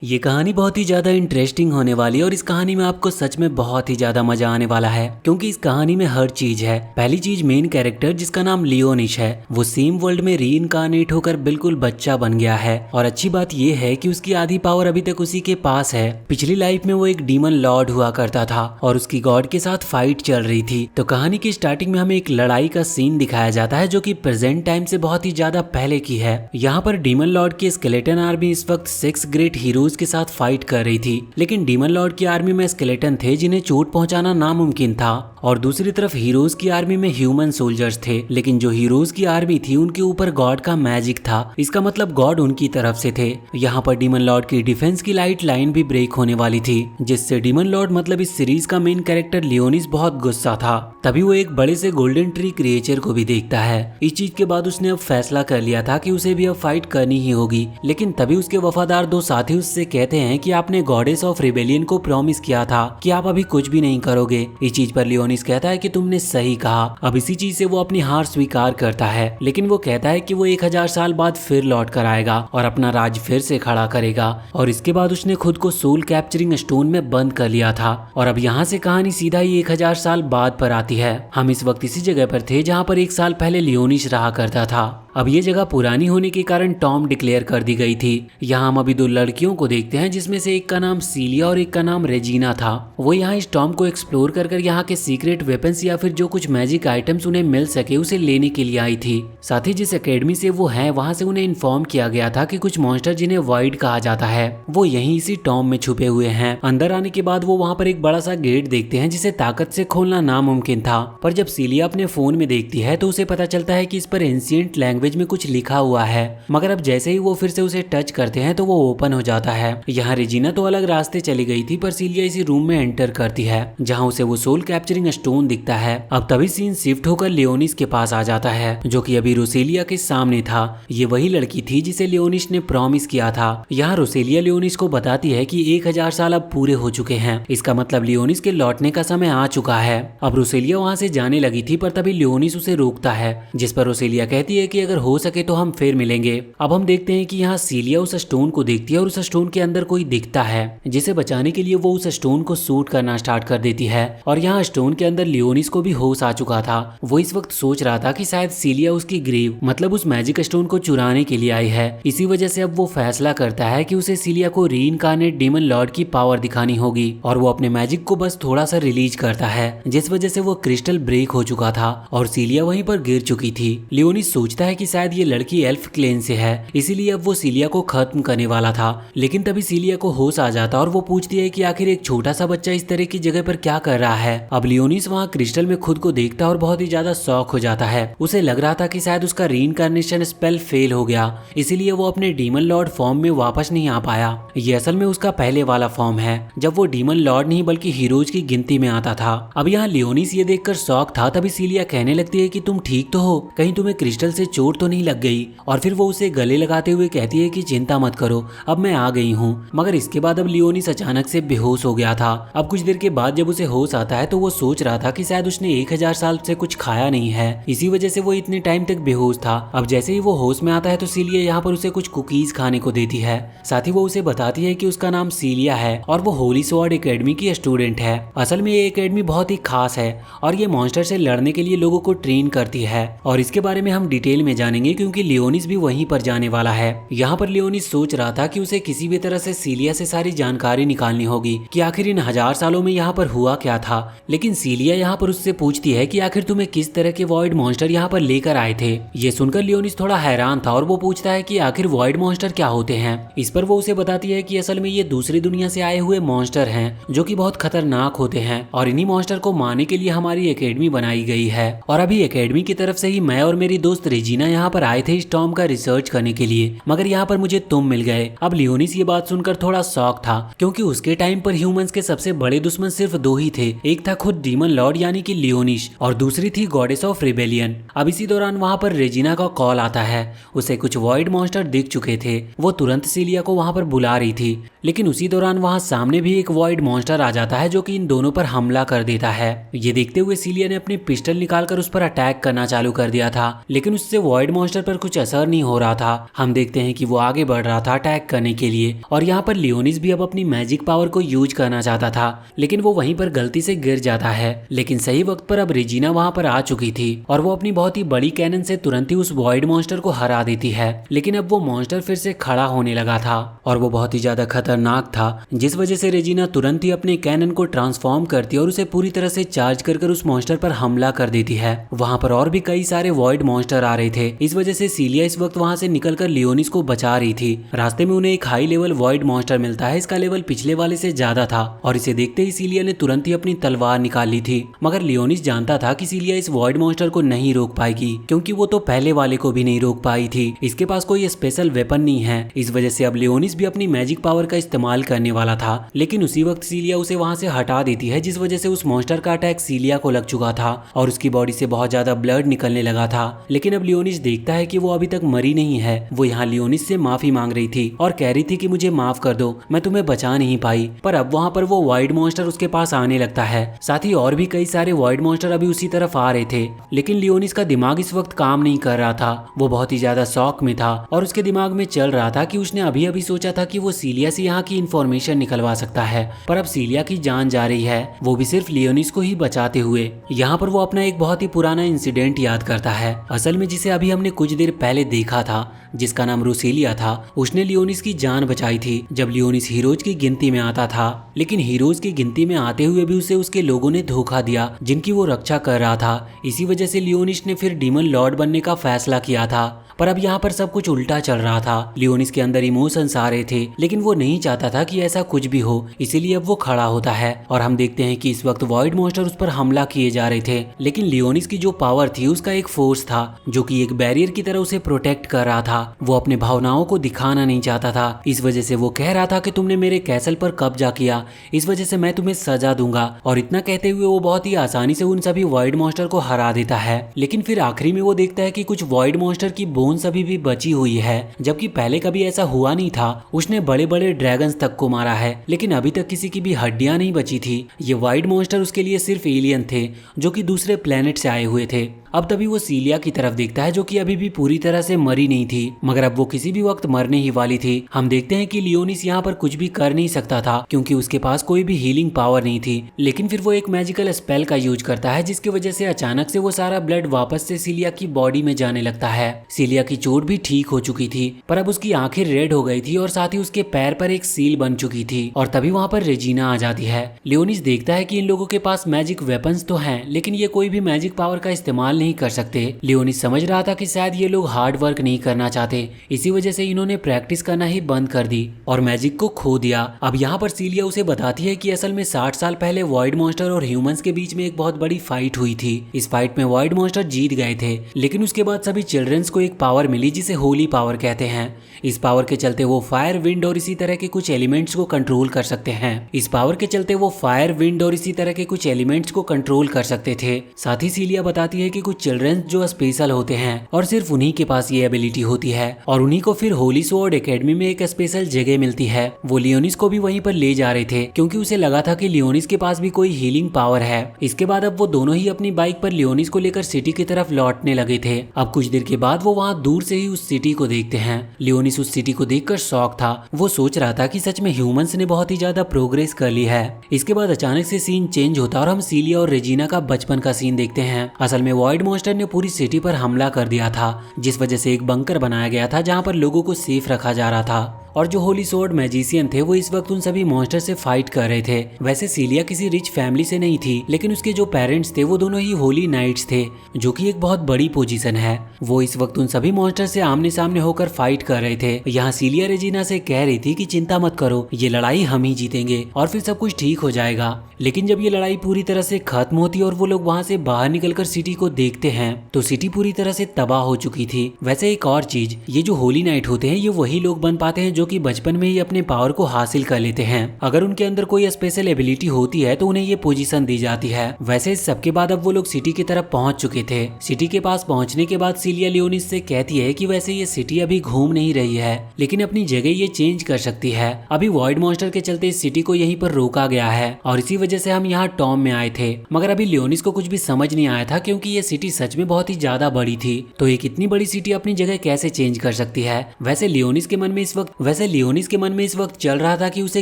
ये कहानी बहुत ही ज़्यादा इंटरेस्टिंग होने वाली है और इस कहानी में आपको सच में बहुत ही ज़्यादा मज़ा आने वाला है क्योंकि इस कहानी में हर चीज़ है। पहली चीज़, मेन कैरेक्टर जिसका नाम लियोनिश है वो सेम वर्ल्ड में रीइंकार्नेट होकर बिल्कुल बच्चा बन गया है। और अच्छी बात ये है कि उसकी आधी पावर अभी तक उसी के पास है। पिछली लाइफ में वो एक डीमन लॉर्ड हुआ करता था और उसकी गॉड के साथ फाइट चल रही थी। तो कहानी की स्टार्टिंग में हमें एक लड़ाई का सीन दिखाया जाता है जो कि प्रेजेंट टाइम से बहुत ही ज्यादा पहले की है। यहाँ पर डीमन लॉर्ड की स्केलेटन आर्मी इस वक्त 6 ग्रेट हीरोज के साथ फाइट कर रही थी, लेकिन डीमन लॉर्ड की आर्मी में स्केलेटन थे जिन्हें चोट पहुंचाना नामुमकिन था और दूसरी तरफ हीरोज की आर्मी में ह्यूमन सोल्जर्स थे। लेकिन जो हीरोज की आर्मी थी उनके ऊपर गॉड का मैजिक था, इसका मतलब गॉड उनकी तरफ से थे। यहाँ पर डीमन लॉर्ड की डिफेंस की लाइट लाइन भी ब्रेक होने वाली थी, जिससे डीमन लॉर्ड मतलब इस सीरीज का मेन कैरेक्टर लियोनिस बहुत गुस्सा था। तभी वो एक बड़े से गोल्डन ट्री क्रिएचर को भी देखता है। इस चीज के बाद उसने अब फैसला कर लिया था कि उसे भी अब फाइट करनी ही होगी। लेकिन तभी उसके वफादार दो साथी उससे कहते हैं कि आपने गॉडेस ऑफ रिबेलियन को प्रॉमिस किया था कि आप अभी कुछ भी नहीं करोगे। इस चीज पर लियोनिस कहता है कि तुमने सही कहा। अब इसी चीज से वो अपनी हार स्वीकार करता है, लेकिन वो कहता है कि वो 1000 साल बाद फिर लौट कर आएगा और अपना राज फिर से खड़ा करेगा। और इसके बाद उसने खुद को सोल कैप्चरिंग स्टोन में बंद कर लिया था। और अब यहाँ से कहानी सीधा ही 1000 साल बाद पर आती है। हम इस वक्त इसी जगह पर थे जहाँ पर 1 साल पहले लियोनिस रहा करता था। अब ये जगह पुरानी होने के कारण टॉम डिक्लेयर कर दी गई थी। यहाँ हम अभी दो लड़कियों को देखते हैं जिसमें से एक का नाम सीलिया और एक का नाम रेजिना था। वो यहाँ इस टॉम को एक्सप्लोर कर यहाँ के सीक्रेट वेपन्स या फिर जो कुछ मैजिक आइटम्स उन्हें मिल सके उसे लेने के लिए आई थी। साथ ही जिस एकेडमी से वो है वहाँ से उन्हें इन्फॉर्म किया गया था कि कुछ मॉन्स्टर जिन्हें वॉइड कहा जाता है वो यहीं इसी टॉम में छुपे हुए हैं। अंदर आने के बाद वो वहाँ पर एक बड़ा सा गेट देखते हैं जिसे ताकत से खोलना नामुमकिन था, पर जब सीलिया अपने फोन में देखती है तो उसे पता चलता है कि इस पर एंशिएंट लैंग्वेज में कुछ लिखा हुआ है। मगर अब जैसे ही वो फिर से उसे टच करते हैं तो वो ओपन हो जाता है। यहाँ रेजिना तो अलग रास्ते चली गई थी, पर सीलिया इसी रूम में एंटर करती है जहाँ उसे वो सोल कैप्चरिंग स्टोन दिखता है। अब तभी सीन शिफ्ट होकर लियोनिस के पास आ जाता है जो कि अभी रोसेलिया के सामने था। ये वही लड़की थी जिसे लियोनिस ने प्रॉमिस किया था। यहाँ रोसेलिया लियोनिस को बताती है कि 1000 साल अब पूरे हो चुके हैं, इसका मतलब लियोनिस के लौटने का समय आ चुका है। अब रोसेलिया वहाँ से जाने लगी थी, पर तभी लियोनिस उसे रोकता है, जिस पर रोसेलिया कहती है कि अगर हो सके तो हम फिर मिलेंगे। अब हम देखते हैं कि यहाँ सीलिया उस स्टोन को देखती है और उस स्टोन के अंदर कोई दिखता है, जिसे बचाने के लिए वो उस स्टोन को शूट करना स्टार्ट कर देती है। और यहाँ स्टोन के अंदर लियोनिस को भी होश आ चुका था। वो इस वक्त सोच रहा था कि शायद सीलिया उसकी ग्रेव मतलब उस मैजिक स्टोन को चुराने के लिए आई है। इसी वजह से अब वो फैसला करता है कि उसे सीलिया को रीइंकार्नेट डीमन लॉर्ड की पावर दिखानी होगी और वो अपने मैजिक को बस थोड़ा सा रिलीज करता है, जिस वजह से वो क्रिस्टल ब्रेक हो चुका था और सीलिया वहीं पर गिर चुकी थी। लियोनिस सोचता है कि शायद ये लड़की एल्फ क्लेन से है, इसीलिए अब वो सीलिया को खत्म करने वाला था। लेकिन तभी सीलिया को होश आ जाता और वो पूछती है कि आखिर एक छोटा सा बच्चा इस तरह की जगह पर क्या कर रहा है। अब लियोनिस वहाँ क्रिस्टल में खुद को देखता और बहुत ही ज्यादा शॉक हो जाता है। उसे लग रहा था कि शायद उसका रीइंकार्नेशन स्पेल फेल हो गया, इसीलिए वो अपने डीमन लॉर्ड फॉर्म में वापस नहीं आ पाया। ये असल में उसका पहले वाला फॉर्म है जब वो डीमन लॉर्ड नहीं बल्कि हीरोज की गिनती में आता था। अब यहाँ लियोनिस ये देखकर शॉक था। तभी सीलिया कहने लगती है कि तुम ठीक तो हो, कहीं तुम्हें क्रिस्टल से चोट तो नहीं लग गई। और फिर वो उसे गले लगाते हुए कहती है कि चिंता मत करो, अब मैं आ गई हूँ। मगर इसके बाद अब लियोनिस अचानक से बेहोश हो गया था। अब कुछ देर के बाद जब उसे होश आता है तो वो सोच रहा था कि शायद उसने 1000 साल से कुछ खाया नहीं है, इसी वजह से वो इतने टाइम तक बेहोश था। अब जैसे ही वो होश में आता है तो सीलिया यहाँ पर उसे कुछ कुकीज खाने को देती है। साथ ही वो उसे बताती है कि उसका नाम सीलिया है और वो होली स्वॉर्ड एकेडमी की स्टूडेंट है। असल में ये एकेडमी बहुत ही खास है और ये मॉन्स्टर से लड़ने के लिए लोगों को ट्रेन करती है और इसके बारे में हम डिटेल में जानेंगे क्योंकि लियोनिस भी वहीं पर जाने वाला है। यहाँ पर लियोनिस सोच रहा था कि उसे किसी भी तरह से सीलिया से सारी जानकारी निकालनी होगी कि आखिर इन 1000 सालों में यहाँ पर हुआ क्या था। लेकिन सीलिया यहाँ पर उससे पूछती है कि आखिर तुम्हें किस तरह के वॉइड मॉन्स्टर यहाँ पर लेकर आए थे। ये सुनकर लियोनिस थोड़ा हैरान था और वो पूछता है कि आखिर वॉइड मॉन्स्टर क्या होते हैं। इस पर वो उसे बताती है कि असल में ये दूसरी दुनिया से आए हुए मॉन्स्टर हैं जो कि बहुत खतरनाक होते हैं और इन्हीं मॉन्स्टर को मारने के लिए हमारी एकेडमी बनाई गई है। और अभी एकेडमी की तरफ से ही मैं और मेरी दोस्त रेजिना यहाँ पर आए थे इस टॉम का रिसर्च करने के लिए, मगर यहाँ पर मुझे तुम मिल गए। अब लियोनिस ये बात सुनकर थोड़ा शॉक था क्योंकि उसके टाइम पर ह्यूमंस के सबसे बड़े दुश्मन सिर्फ 2 ही थे, एक था खुद डीमन लॉर्ड यानी कि लियोनिस और दूसरी थी गॉडेस ऑफ रिबेलियन। अब इसी दौरान वहाँ पर रेजिना का कॉल आता है। उसे कुछ वॉइड मॉन्स्टर दिख चुके थे। वो तुरंत सीलिया को वहाँ पर बुला रही थी। लेकिन उसी दौरान वहाँ सामने भी एक वॉइड मॉन्स्टर आ जाता है जो कि इन दोनों पर हमला कर देता है। ये देखते हुए सीलिया ने अपनी पिस्टल निकालकर उस पर अटैक करना चालू कर दिया था, लेकिन उससे वॉइड मॉन्स्टर पर कुछ असर नहीं हो रहा था। हम देखते हैं कि वो आगे बढ़ रहा था अटैक करने के लिए, और यहाँ पर लियोनिस भी अब अपनी मैजिक पावर को यूज करना चाहता था, लेकिन वो वहीं पर गलती से गिर जाता है। लेकिन सही वक्त पर अब रेजिना वहाँ पर आ चुकी थी और वो अपनी बहुत ही बड़ी कैनन से तुरंत ही उस वॉइड मॉन्स्टर को हरा देती है। लेकिन अब वो मॉन्स्टर फिर से खड़ा होने लगा था और वो बहुत ही ज्यादा खतरनाक था, जिस वजह से रेजिना तुरंत ही अपने कैनन को ट्रांसफॉर्म करती है और उसे पूरी तरह से चार्ज कर उस मॉन्स्टर पर हमला कर देती है। वहाँ पर और भी कई सारे वॉइड मॉन्स्टर आ रहे थे, इस वजह से सीलिया इस वक्त वहाँ से निकलकर लियोनिस को बचा रही थी। रास्ते में उन्हें एक हाई लेवल वॉइड मॉन्स्टर मिलता है, इसका लेवल पिछले वाले से ज्यादा था और इसे देखते ही सीलिया ने तुरंत ही अपनी तलवार निकाल ली थी। मगर लियोनिस जानता था कि सीलिया इस वॉइड मॉन्स्टर को नहीं रोक पाएगी, क्योंकि वो तो पहले वाले को भी नहीं रोक पाई थी। इसके पास कोई स्पेशल वेपन नहीं है, इस वजह से अब लियोनिस भी अपनी मैजिक पावर का इस्तेमाल करने वाला था। लेकिन उसी वक्त सीलिया उसे वहाँ से हटा देती है, जिस वजह से उस मॉन्स्टर का अटैक सीलिया को लग चुका था और उसकी बॉडी से बहुत ज्यादा ब्लड निकलने लगा था। लेकिन अब लियोनिस देखता है कि वो अभी तक मरी नहीं है। वो यहाँ लियोनिस से माफी मांग रही थी और कह रही थी कि मुझे माफ कर दो, मैं तुम्हें बचा नहीं पाई। पर अब वहाँ पर वो वॉइड मॉन्स्टर उसके पास आने लगता है, साथ ही और भी कई सारे वॉइड मॉन्स्टर अभी उसी तरफ आ रहे थे। लेकिन लियोनिस का दिमाग इस वक्त काम नहीं कर रहा था, वो बहुत ही ज्यादा शॉक में था और उसके दिमाग में चल रहा था कि उसने अभी अभी सोचा था कि वो सीलिया से यहाँ की इन्फॉर्मेशन निकलवा सकता है, पर अब सीलिया की जान जा रही है, वो भी सिर्फ लियोनिस को ही बचाते हुए। यहाँ पर वो अपना एक बहुत ही पुराना इंसिडेंट याद करता है, असल में जिसे अभी हमने कुछ देर पहले देखा था, जिसका नाम रूसेलिया था। उसने लियोनिस की जान बचाई थी जब लियोनिस हीरोज की गिनती में आता था, लेकिन हीरोज की गिनती में आते हुए भी उसे उसके लोगों ने धोखा दिया जिनकी वो रक्षा कर रहा था। इसी वजह से लियोनिस ने फिर डीमन लॉर्ड बनने का फैसला किया था। पर अब यहाँ पर सब कुछ उल्टा चल रहा था। लियोनिस के अंदर इमोशंस आ रहे थे, लेकिन वो नहीं चाहता था कि ऐसा कुछ भी हो, इसीलिए अब वो खड़ा होता है और हम देखते हैं कि इस वक्त वॉइड मॉन्स्टर उस पर हमला किए जा रहे थे। लेकिन लियोनिस की जो पावर थी उसका एक फोर्स था जो कि एक बैरियर की तरह उसे प्रोटेक्ट कर रहा था। वो अपने भावनाओं को दिखाना नहीं चाहता था, इस वजह से वो कह रहा था कि तुमने मेरे कैसल पर कब्जा किया, इस वजह से मैं तुम्हें सजा दूंगा। और इतना कहते हुए वो बहुत ही आसानी से उन सभी वॉइड मॉन्स्टर को हरा देता है। लेकिन फिर आखिरी में वो देखता है कि कुछ वॉइड मॉन्स्टर की बोन्स अभी भी बची हुई है, जबकि पहले कभी ऐसा हुआ नहीं था। उसने बड़े बड़े ड्रैगन्स तक को मारा है, लेकिन अभी तक किसी की भी हड्डियां नहीं बची थी। ये वॉइड मॉन्स्टर उसके लिए सिर्फ एलियन थे जो कि दूसरे प्लेनेट से आए हुए थे। अब तभी वो सीलिया की तरफ देखता है जो कि अभी भी पूरी तरह से मरी नहीं थी, मगर अब वो किसी भी वक्त मरने ही वाली थी। हम देखते हैं कि लियोनिस यहाँ पर कुछ भी कर नहीं सकता था क्योंकि उसके पास कोई भी हीलिंग पावर नहीं थी। लेकिन फिर वो एक मैजिकल स्पेल का यूज करता है, जिसकी वजह से अचानक से वो सारा ब्लड वापस से सीलिया की बॉडी में जाने लगता है। सीलिया की चोट भी ठीक हो चुकी थी, पर अब उसकी आंखें रेड हो गई थी और साथ ही उसके पैर पर एक सील बन चुकी थी। और तभी वहाँ पर रेजिना आ जाती है। लियोनिस देखता है कि इन लोगों के पास मैजिक वेपन्स तो हैं, लेकिन ये कोई भी मैजिक पावर का इस्तेमाल नहीं कर सकते। लियोनिस समझ रहा था कि शायद ये लोग हार्ड वर्क नहीं करना चाहते, इसी वजह से इन्होंने प्रैक्टिस करना ही बंद कर दी और मैजिक को खो दिया। अब यहाँ पर सीलिया उसे बताती है कि असल में 60 साल पहले वॉइड मॉन्स्टर और ह्यूमंस के बीच में एक बहुत बड़ी फाइट हुई थी। इस फाइट में वॉइड मॉन्स्टर जीत गए थे, लेकिन उसके बाद सभी चिल्ड्रंस को एक पावर मिली जिसे होली पावर कहते हैं। इस पावर के चलते वो फायर, विंड और इसी तरह के कुछ एलिमेंट्स को कंट्रोल कर सकते हैं। इस पावर के चलते वो फायर, विंड और इसी तरह के कुछ एलिमेंट्स को कंट्रोल कर सकते थे। साथ ही सीलिया बताती है कि कुछ चिल्ड्रंस जो स्पेशल होते हैं और सिर्फ उन्हीं के पास ये एबिलिटी होती है और उन्हीं को फिर होली स्वॉर्ड एकेडमी में एक स्पेशल जगह मिलती है। वो लियोनिस को भी वहीं पर ले जा रहे थे क्योंकि उसे लगा था कि लियोनिस के पास भी कोई हीलिंग पावर है। इसके बाद अब वो दोनों ही अपनी बाइक पर लियोनिस को लेकर सिटी की तरफ लौटने लगे थे। अब कुछ देर के बाद वो वहाँ दूर से ही उस सिटी को देखते हैं। लियोनिस उस सिटी को देखकर शॉक था, वो सोच रहा था कि सच में ह्यूमंस ने बहुत ही ज्यादा प्रोग्रेस कर ली है। इसके बाद अचानक से सीन चेंज होता और हम सीलिया और रेजिना का बचपन का सीन देखते हैं। असल में वॉइड मॉन्स्टर ने पूरी सिटी पर हमला कर दिया था, जिस वजह से एक बंकर बनाया गया था जहां पर लोगों को सेफ रखा जा रहा था। और जो होली स्वॉर्ड मैजिशियन थे वो इस वक्त उन सभी मॉन्स्टर से फाइट कर रहे थे। वैसे सीलिया किसी रिच फैमिली से नहीं थी, लेकिन उसके जो पेरेंट्स थे वो दोनों ही होली नाइट्स थे, जो कि एक बहुत बड़ी पोजीशन है। वो इस वक्त उन सभी मॉन्स्टर से आमने सामने होकर फाइट कर रहे थे। यहाँ सीलिया रेजिना से कह रही थी कि चिंता मत करो, ये लड़ाई हम ही जीतेंगे और फिर सब कुछ ठीक हो जाएगा। लेकिन जब ये लड़ाई पूरी तरह से खत्म होती और वो लोग वहाँ से बाहर निकलकर सिटी को देखते हैं तो सिटी पूरी तरह से तबाह हो चुकी थी। वैसे एक और चीज, ये जो होली नाइट होते हैं ये वही लोग बन पाते हैं जो कि बचपन में ही अपने पावर को हासिल कर लेते हैं। अगर उनके अंदर कोई स्पेशल एबिलिटी होती है तो उन्हें ये पोजीशन दी जाती है। वैसे इस सबके बाद अब वो लोग सिटी की तरफ पहुंच चुके थे। सिटी के पास पहुंचने के बाद सिलिया लियोनिस से कहती है कि वैसे ये सिटी अभी घूम नहीं रही है, लेकिन अपनी जगह ये चेंज कर सकती है। अभी वॉइड मॉन्स्टर के चलते इस सिटी को यहीं पर रोका गया है और इसी वजह से हम यहाँ टॉम में आए थे। मगर अभी लियोनिस को कुछ भी समझ नहीं आया था, क्योंकि ये सिटी सच में बहुत ही ज्यादा बड़ी थी। तो एक इतनी बड़ी सिटी अपनी जगह कैसे चेंज कर सकती है। वैसे लियोनिस के मन में इस वक्त चल रहा था कि उसे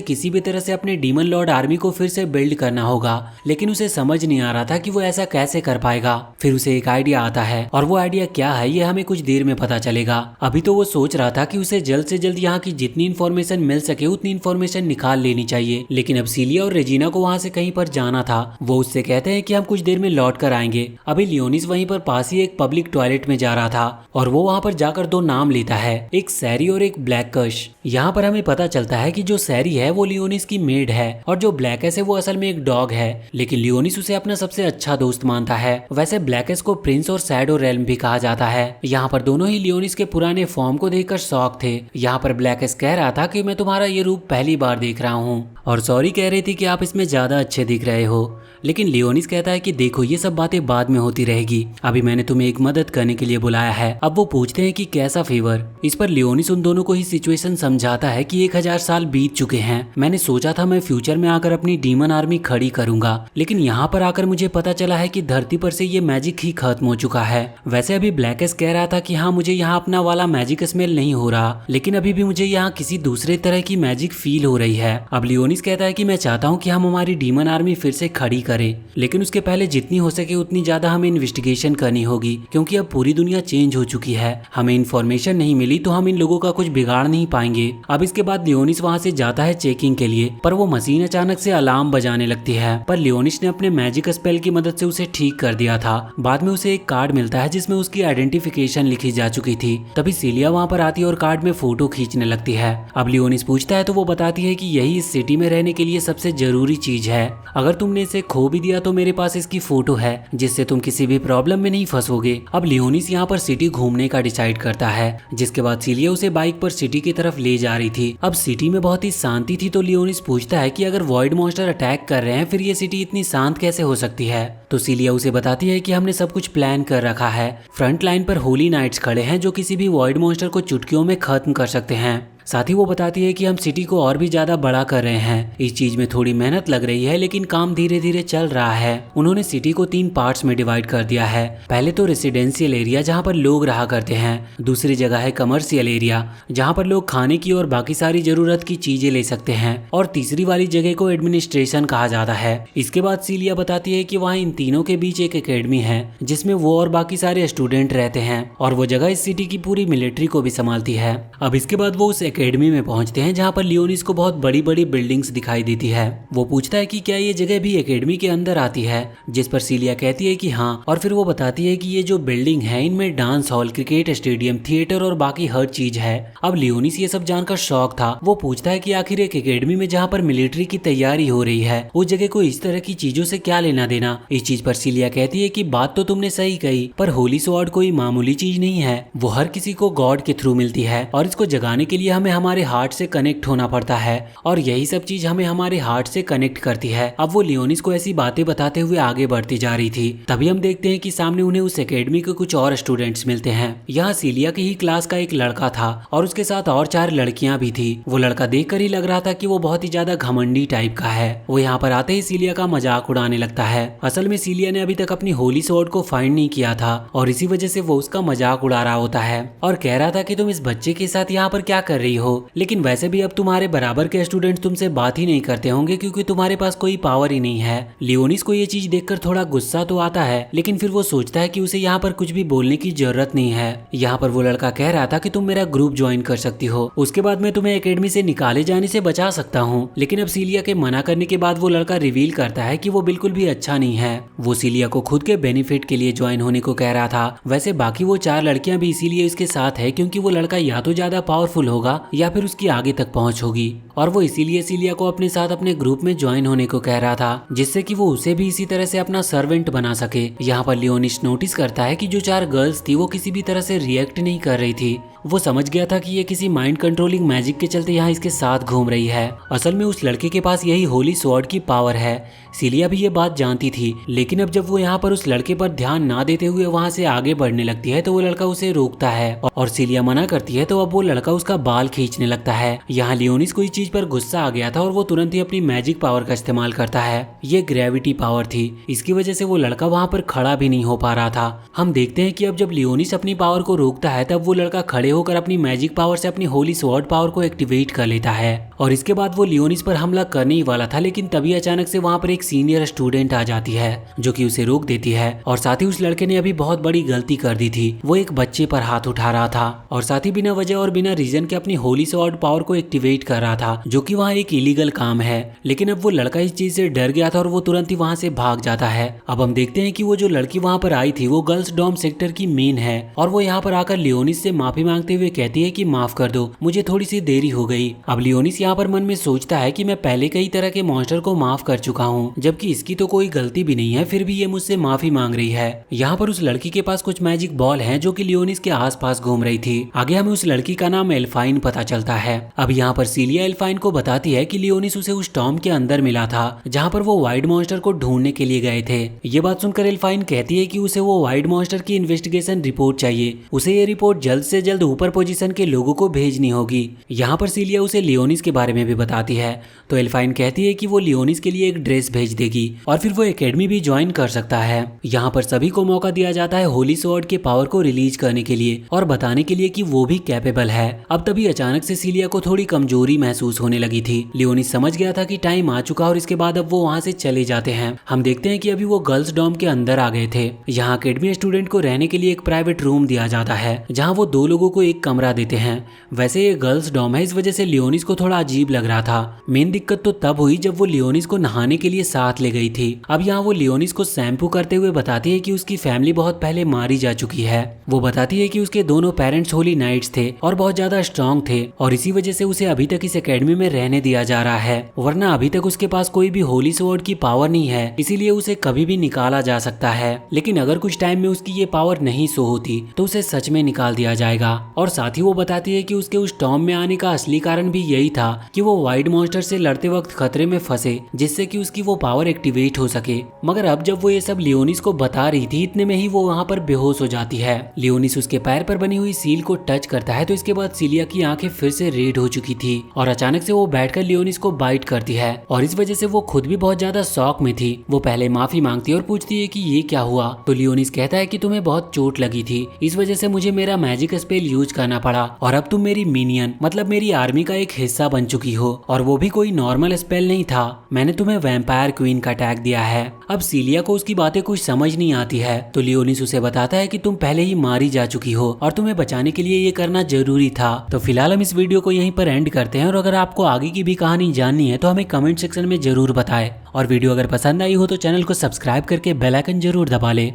किसी भी तरह से अपने डीमन लॉर्ड आर्मी को फिर से बिल्ड करना होगा, लेकिन उसे समझ नहीं आ रहा था कि वो ऐसा कैसे कर पाएगा। फिर उसे एक आइडिया आता है और वो आइडिया क्या है ये हमें कुछ देर में पता चलेगा। अभी तो वो सोच रहा था कि उसे जल्द से जल्द यहाँ की जितनी इन्फॉर्मेशन मिल सके उतनी इन्फॉर्मेशन निकाल लेनी चाहिए। लेकिन अब सिलिया और रेजिना को वहाँ से कहीं पर जाना था। वो उससे कहते हैं कि हम कुछ देर में लौट कर आएंगे। अभी लियोनिस वहीं पर पास ही एक पब्लिक टॉयलेट में जा रहा था और वो वहाँ पर जाकर दो नाम लेता है, एक सैरी और एक ब्लैकश। यहाँ पर हमें पता चलता है कि जो सैरी है वो लियोनिस की मेड है और जो ब्लैकस है वो असल में एक डॉग है, लेकिन लियोनिस उसे अपना सबसे अच्छा दोस्त मानता है। वैसे ब्लैकस को प्रिंस और शैडो रेल्म भी कहा जाता है। यहाँ पर दोनों ही लियोनिस के पुराने फॉर्म को देखकर शॉक थे। यहाँ पर ब्लैकस कह रहा था कि मैं तुम्हारा ये रूप पहली बार देख रहा हूँ और सॉरी कह रही थी कि आप इसमें ज्यादा अच्छे दिख रहे हो। लेकिन लियोनिस कहता है कि देखो ये सब बातें बाद में होती रहेगी, अभी मैंने तुम्हें एक मदद करने के लिए बुलाया है। अब वो पूछते हैं कि कैसा फेवर। इस पर लियोनिस उन दोनों को ही सिचुएशन समझाता है कि 1000 साल बीत चुके हैं। मैंने सोचा था मैं फ्यूचर में आकर अपनी डीमन आर्मी खड़ी करूंगा, लेकिन यहाँ पर आकर मुझे पता चला है कि धरती पर से ये मैजिक ही खत्म हो चुका है। वैसे अभी ब्लैकस कह रहा था कि हाँ मुझे यहाँ अपना वाला मैजिक स्मेल नहीं हो रहा, लेकिन अभी भी मुझे यहाँ किसी दूसरे तरह की मैजिक फील हो रही है। अब लियोनिस कहता है कि मैं चाहता हूँ कि हम हमारी डीमन आर्मी फिर से खड़ी करें, लेकिन उसके पहले जितनी हो सके उतनी ज्यादा हमें इन्वेस्टिगेशन करनी होगी, क्योंकि अब पूरी दुनिया चेंज हो चुकी है। हमें इन्फॉर्मेशन नहीं मिली तो हम इन लोगों का कुछ बिगाड़ नहीं पाएंगे। अब इसके बाद लियोनिस वहाँ से जाता है चेकिंग के लिए, पर वो मशीन अचानक से अलार्म बजाने लगती है, पर लियोनिस ने अपने मैजिक स्पेल की मदद से उसे ठीक कर दिया था। बाद में उसे एक कार्ड मिलता है जिसमें उसकी आइडेंटिफिकेशन लिखी जा चुकी थी। तभी सिलिया वहाँ पर आती है और कार्ड में फोटो खींचने लगती है। अब लियोनिस पूछता है तो वो बताती है कि यही इस सिटी में रहने के लिए सबसे जरूरी चीज है। अगर तुमने इसे खो भी दिया तो मेरे पास इसकी फोटो है, जिससे तुम किसी भी प्रॉब्लम में नहीं फंसोगे। अब लियोनिस यहाँ पर सिटी घूमने का डिसाइड करता है, जिसके बाद सिलिया उसे बाइक पर सिटी की तरफ ले जा रही थी। अब सिटी में बहुत ही शांति थी, तो लियोनिस पूछता है कि अगर वॉइड मॉन्स्टर अटैक कर रहे हैं फिर ये सिटी इतनी शांत कैसे हो सकती है। तो सिलिया उसे बताती है कि हमने सब कुछ प्लान कर रखा है। फ्रंट लाइन पर होली नाइट्स खड़े हैं जो किसी भी वॉइड मॉन्स्टर को चुटकियों में खत्म कर सकते हैं। साथ ही वो बताती है कि हम सिटी को और भी ज्यादा बड़ा कर रहे हैं। इस चीज में थोड़ी मेहनत लग रही है, लेकिन काम धीरे धीरे चल रहा है। उन्होंने सिटी को 3 पार्ट्स में डिवाइड कर दिया है। पहले तो रेसिडेंशियल एरिया जहाँ पर लोग रहा करते हैं, दूसरी जगह है कमर्शियल एरिया जहाँ पर लोग खाने की और बाकी सारी जरूरत की चीजें ले सकते हैं, और तीसरी वाली जगह को एडमिनिस्ट्रेशन कहा जाता है। इसके बाद सिलिया बताती है कि वहाँ इन तीनों के बीच एक एकेडमी है जिसमें वो और बाकी सारे स्टूडेंट रहते हैं, और वो जगह इस सिटी की पूरी मिलिट्री को भी संभालती है। अब इसके बाद वो उस एकेडमी में पहुंचते हैं जहां पर लियोनिस को बहुत बड़ी बड़ी बिल्डिंग्स दिखाई देती है। वो पूछता है कि क्या ये जगह भी एकेडमी के अंदर आती है, जिस पर सिलिया कहती है कि हाँ, और फिर वो बताती है कि ये जो बिल्डिंग है इनमें dance hall, cricket stadium, theatre और बाकी हर चीज है। अब लियोनिस ये सब जानकर शॉक था। वो पूछता है कि आखिर एक एकेडमी में जहाँ पर मिलिट्री की तैयारी हो रही है उस जगह को इस तरह की चीजों से क्या लेना देना। इस चीज पर सिलिया कहती है कि बात तो तुमने सही कही, पर होली स्वॉर्ड कोई मामूली चीज नहीं है, वो हर किसी को गॉड के थ्रू मिलती है, और इसको जगाने के लिए हमें हमारे हार्ट से कनेक्ट होना पड़ता है, और यही सब चीज हमें हमारे हार्ट से कनेक्ट करती है। अब वो लियोनिस को ऐसी बातें बताते हुए आगे बढ़ती जा रही थी। तभी हम देखते हैं कि सामने उन्हें उस एकेडमी के कुछ और स्टूडेंट्स मिलते हैं। यहाँ सिलिया की ही क्लास का एक लड़का था और उसके साथ और 4 लड़कियां भी थी। वो लड़का देखकर ही लग रहा था कि वो बहुत ही ज्यादा घमंडी टाइप का है। वो यहाँ पर आते ही सिलिया का मजाक उड़ाने लगता है। असल में सिलिया ने अभी तक अपनी होली स्वॉर्ड को फाइंड नहीं किया था और इसी वजह से वो उसका मजाक उड़ा रहा होता है और कह रहा था कि तुम इस बच्चे के साथ यहाँ पर क्या कर रही हो, लेकिन वैसे भी अब तुम्हारे बराबर के स्टूडेंट तुमसे बात ही नहीं करते होंगे क्योंकि तुम्हारे पास कोई पावर ही नहीं है। लियोनिस को ये चीज देखकर थोड़ा गुस्सा तो आता है, लेकिन फिर वो सोचता है कि उसे यहाँ पर कुछ भी बोलने की जरूरत नहीं है। यहाँ पर वो लड़का कह रहा था कि तुम मेरा ग्रुप ज्वाइन कर सकती हो, उसके बाद मैं तुम्हें एकेडमी से निकाले जाने से बचा सकता हूँ। लेकिन अब सिलिया के मना करने के बाद वो लड़का रिवील करता है कि वो बिल्कुल भी अच्छा नहीं है। वो सिलिया को खुद के बेनिफिट के लिए ज्वाइन होने को कह रहा था। वैसे बाकी वो 4 लड़कियां भी इसीलिए इसके साथ है क्योंकि वो लड़का या तो ज्यादा पावरफुल होगा या फिर उसकी आगे तक पहुंच होगी, और वो इसीलिए सीलिया को अपने साथ अपने ग्रुप में ज्वाइन होने को कह रहा था, जिससे कि वो उसे भी इसी तरह से अपना सर्वेंट बना सके। यहाँ पर लियोनिस नोटिस करता है कि जो 4 गर्ल्स थी वो किसी भी तरह से रिएक्ट नहीं कर रही थी। वो समझ गया था कि ये किसी माइंड कंट्रोलिंग मैजिक के चलते यहाँ इसके साथ घूम रही है। असल में उस लड़के के पास यही होली स्वॉर्ड की पावर है। सीलिया भी ये बात जानती थी, लेकिन अब जब वो यहाँ पर उस लड़के पर ध्यान ना देते हुए वहाँ से आगे बढ़ने लगती है तो वो लड़का उसे रोकता है, और सीलिया मना करती है तो अब वो लड़का उसका बाल खींचने लगता है। यहाँ लियोनिस को इस चीज पर गुस्सा आ गया था और वो तुरंत ही अपनी मैजिक पावर का इस्तेमाल करता है। ये ग्रेविटी पावर थी, इसकी वजह से वो लड़का वहाँ पर खड़ा भी नहीं हो पा रहा था। हम देखते हैं कि अब जब लियोनिस अपनी पावर को रोकता है तब वो लड़का खड़े होकर अपनी मैजिक पावर से अपनी होली स्वॉर्ड पावर को एक्टिवेट कर लेता है, और इसके बाद वो लियोनिस पर हमला करने ही वाला था, लेकिन तभी अचानक से वहाँ पर एक सीनियर स्टूडेंट आ जाती है जो कि उसे रोक देती है। और साथ ही उस लड़के ने अभी बहुत बड़ी गलती कर दी थी, वो एक बच्चे पर हाथ उठा रहा था और साथ ही बिना वजह और बिना रीजन के अपनी होली स्वॉर्ड पावर को एक्टिवेट कर रहा था, जो कि वहाँ एक इलीगल काम है। लेकिन अब वो लड़का इस चीज से डर गया था और वो तुरंत ही वहाँ से भाग जाता है। अब हम देखते हैं कि वो जो लड़की वहाँ पर आई थी वो गर्ल्स डॉम सेक्टर की मेन है, और वो यहाँ पर आकर लियोनिस से माफी मांगते हुए कहती है कि माफ कर दो, मुझे थोड़ी सी देरी हो गई। अब लियोनिस यहाँ पर मन में सोचता है कि मैं पहले कई तरह के मॉन्स्टर को माफ कर चुका हूँ, जबकि इसकी तो कोई गलती भी नहीं है, फिर भी ये मुझसे माफी मांग रही है। यहाँ पर उस लड़की के पास कुछ मैजिक बॉल हैं जो कि लियोनिस के आसपास घूम रही थी। आगे हमें उस लड़की का नाम एल्फाइन पता चलता है। अब यहाँ पर सीलिया एल्फाइन को बताती है कि लियोनिस उसे उस टॉम के अंदर मिला था जहाँ पर वो वाइड मॉन्स्टर को ढूंढने के लिए गए थे। ये बात सुनकर एल्फाइन कहती है कि उसे वो वाइड मॉन्स्टर की इन्वेस्टिगेशन रिपोर्ट चाहिए, उसे ये रिपोर्ट जल्द से जल्द ऊपर पोजीशन के लोगों को भेजनी होगी। यहाँ पर सीलिया उसे लियोनिस के बारे में भी बताती है, तो एल्फाइन कहती है कि वो लियोनिस के लिए एक ड्रेस भेज देगी और फिर वो एकेडमी भी ज्वाइन कर सकता है। यहाँ पर सभी को मौका दिया जाता है होली स्वॉर्ड के पावर को रिलीज करने के लिए और बताने के लिए कि वो भी कैपेबल है। अब तभी अचानक से सीलिया को थोड़ी कमजोरी महसूस होने लगी थी। लियोनिस समझ गया था कि टाइम आ चुका और इसके बाद अब वो वहाँ से चले जाते हैं। हम देखते हैं कि अभी वो गर्ल्स डॉम के अंदर आ गए थे। यहाँ अकेडमी स्टूडेंट को रहने के लिए एक प्राइवेट रूम दिया जाता है जहाँ वो 2 लोगों को एक कमरा देते हैं। वैसे ये गर्ल्स डॉम है, इस वजह से लियोनिस को थोड़ा अजीब लग रहा था। मेन दिक्कत तो तब हुई जब वो लियोनिस को नहाने के लिए साथ ले गई थी। अब यहाँ वो लियोनिस को शैम्पू करते हुए बताती है कि उसकी फैमिली बहुत पहले मारी जा चुकी है। वो बताती है कि उसके दोनों पेरेंट्स होली नाइट्स थे और बहुत ज्यादा स्ट्रॉन्ग थे, और इसी वजह से उसे अभी तक इस एकेडमी में रहने दिया जा रहा है, वरना अभी तक उसके पास कोई भी होली स्वॉर्ड की पावर नहीं है, इसीलिए उसे कभी भी निकाला जा सकता है। लेकिन अगर कुछ टाइम में उसकी ये पावर नहीं शो होती तो उसे सच में निकाल दिया जाएगा। और साथ ही वो बताती है कि उसके उस टॉम में आने का असली कारण भी यही था कि वो वाइड मॉन्स्टर से लड़ते वक्त खतरे में फंसे, जिससे कि उसकी वो पावर एक्टिवेट हो सके। मगर अब जब वो ये सब लियोनिस को बता रही थी, इतने में ही वो वहाँ पर बेहोश हो जाती है। लियोनिस उसके पैर पर बनी हुई सील को टच करता है तो इसके बाद सीलिया की आंखें फिर से रेड हो चुकी थी और अचानक से वो बैठकर लियोनिस को बाइट करती है, और इस वजह से वो खुद भी बहुत ज्यादा शॉक में थी। वो पहले माफी मांगती है और पूछती है कि ये क्या हुआ, तो लियोनिस कहता है कि तुम्हें बहुत चोट लगी थी, इस वजह से मुझे मेरा मैजिक स्पेल यूज करना पड़ा और अब तुम मेरी मिनियन मतलब मेरी आर्मी का एक हिस्सा बन चुकी हो, और वो भी कोई नॉर्मल स्पेल नहीं था, मैंने तुम्हें वैम्पायर क्वीन का टैग दिया है। अब सीलिया को उसकी बातें कुछ समझ नहीं आती है, तो लियोनिस उसे बताता है कि तुम पहले ही मारी जा चुकी हो और तुम्हें बचाने के लिए ये करना जरूरी था। तो फिलहाल हम इस वीडियो को यहीं पर एंड करते हैं, और अगर आपको आगे की भी कहानी जाननी है तो हमें कमेंट सेक्शन में जरूर बताएं, और वीडियो अगर पसंद आई हो तो चैनल को सब्सक्राइब करके बेल आइकन जरूर दबा लें।